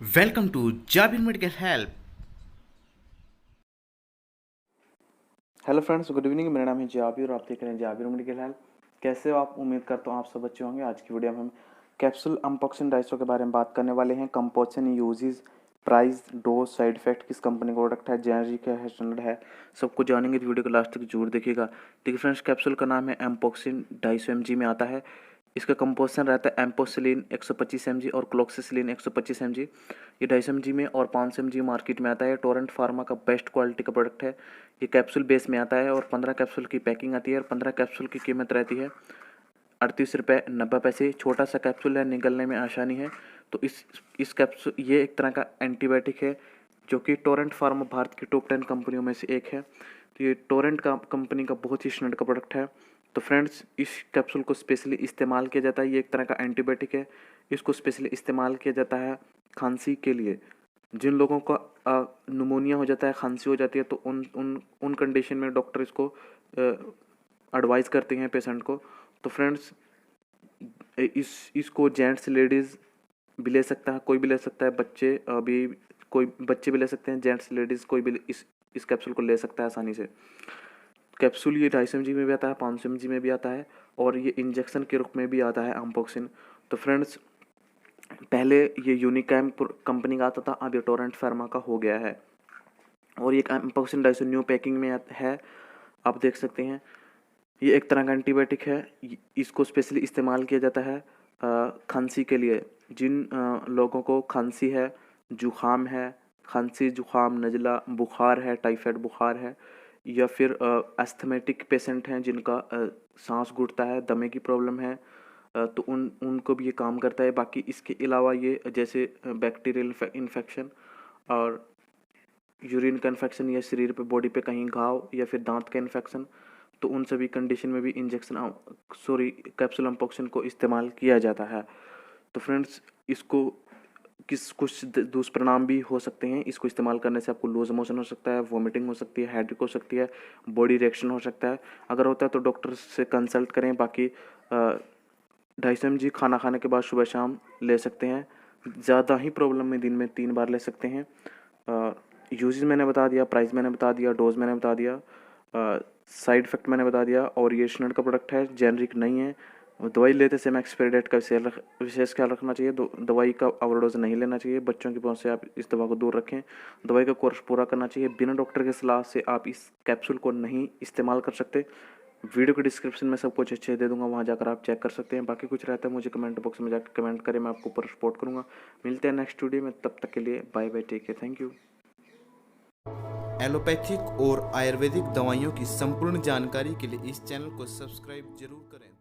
Welcome to Jabir medical help. Hello friends, good evening. मेरा नाम है जाबिर और आप देख रहे हैं जाबिर मेडिकल हेल्प। कैसे हो आप? उम्मीद करता हूँ आप सब अच्छे होंगे। आज की वीडियो में हम कैप्सूल अम्पोक्सिन डाइसो के बारे में बात करने वाले हैं। Composition, uses, price, dose, side effect, किस कंपनी का प्रोडक्ट है, जेनरिक है, स्टैंडर्ड है, सबको जानेंगे। तो वीडियो को लास्ट तक जरूर देखिएगा। देखिए फ्रेंड्स, कैप्सूल का नाम है एम्पोक्सिन 250 mg में आता है। इसका कंपोजिशन रहता है एम्पोसिलिन 125 mg और क्लोक्सिसिलिन 125 mg। ये 250 mg में और 500 mg मार्केट में आता है। टोरेंट फार्मा का बेस्ट क्वालिटी का प्रोडक्ट है। ये कैप्सूल बेस में आता है और 15 कैप्सूल की पैकिंग आती है और 15 कैप्सूल की कीमत रहती है 38 रुपये 90 पैसे। छोटा सा कैप्सूल है, निगलने में आसानी है। तो इस कैप्सूल ये एक तरह का एंटीबायोटिक है जो कि टोरेंट फार्मा भारत की टॉप 10 कंपनियों में से एक है। तो ये टोरेंट का कंपनी का बहुत ही स्टैंडर्ड का प्रोडक्ट है। तो फ्रेंड्स, इस कैप्सूल को स्पेशली इस्तेमाल किया जाता है। ये एक तरह का एंटीबायोटिक है। इसको स्पेशली इस्तेमाल किया जाता है खांसी के लिए। जिन लोगों का निमोनिया हो जाता है, खांसी हो जाती है, तो उन उन उन कंडीशन में डॉक्टर इसको एडवाइस करते हैं पेशेंट को। तो फ्रेंड्स, इसको जेंट्स लेडीज़ भी ले सकता है, कोई भी ले सकता है। बच्चे अभी कोई बच्चे भी ले सकते हैं, जेंट्स लेडीज़ कोई भी इस कैप्सूल को ले सकता है आसानी से। कैप्सूल ये 250 mg में भी आता है, 500 mg में भी आता है और ये इंजेक्शन के रूप में भी आता है एम्पोक्सिन। तो फ्रेंड्स, पहले ये यूनिकैम कंपनी का आता था, अब ये टोरेंट फार्मा का हो गया है। और ये एम्पोक्सिन 250 न्यू पैकिंग में है, आप देख सकते हैं। ये एक तरह का एंटीबायोटिक है। इसको स्पेशली इस्तेमाल किया जाता है खांसी के लिए। जिन लोगों को खांसी है, जुखाम है, खांसी जुखाम नज़ला बुखार है, टाइफाइड बुखार है, या फिर अस्थमेटिक पेशेंट हैं जिनका सांस घुटता है, दमे की प्रॉब्लम है, तो उनको भी ये काम करता है। बाकी इसके अलावा ये जैसे बैक्टीरियल इन्फेक्शन और यूरिन का इन्फेक्शन या शरीर पे बॉडी पे कहीं घाव या फिर दांत का इन्फेक्शन, तो उन सभी कंडीशन में भी कैप्सूल एम्पोक्सिन को इस्तेमाल किया जाता है। तो फ्रेंड्स, इसको कुछ दुष्परिणाम भी हो सकते हैं। इसको इस्तेमाल करने से आपको लूज मोशन हो सकता है, वॉमिटिंग हो सकती है, हेडेक हो सकती है, बॉडी रिएक्शन हो सकता है। अगर होता है तो डॉक्टर से कंसल्ट करें। बाकी 250 mg खाना खाने के बाद सुबह शाम ले सकते हैं। ज़्यादा ही प्रॉब्लम में दिन में 3 बार ले सकते हैं। यूजेस मैंने बता दिया, प्राइस मैंने बता दिया, डोज मैंने बता दिया, साइड इफेक्ट मैंने बता दिया। और ये स्टैंडर्ड का प्रोडक्ट है, जेनरिक नहीं है। दवाई लेते समय एक्सपायरी डेट का विशेष ख्याल रखना चाहिए। दवाई का ओवरडोज नहीं लेना चाहिए। बच्चों की पहुंच से आप इस दवा को दूर रखें। दवाई का कोर्स पूरा करना चाहिए। बिना डॉक्टर की सलाह से आप इस कैप्सूल को नहीं इस्तेमाल कर सकते। वीडियो के डिस्क्रिप्शन में सब कुछ अच्छे दे दूंगा, वहाँ जाकर आप चेक कर सकते हैं। बाकी कुछ रहता है मुझे कमेंट बॉक्स में जाकर कमेंट करें, मैं आपको ऊपर सपोर्ट करूँगा। मिलते हैं नेक्स्ट वीडियो में, तब तक के लिए bye bye, take care, thank you. Allopathic और आयुर्वेदिक दवाइयों की संपूर्ण जानकारी के लिए इस चैनल को सब्सक्राइब जरूर करें।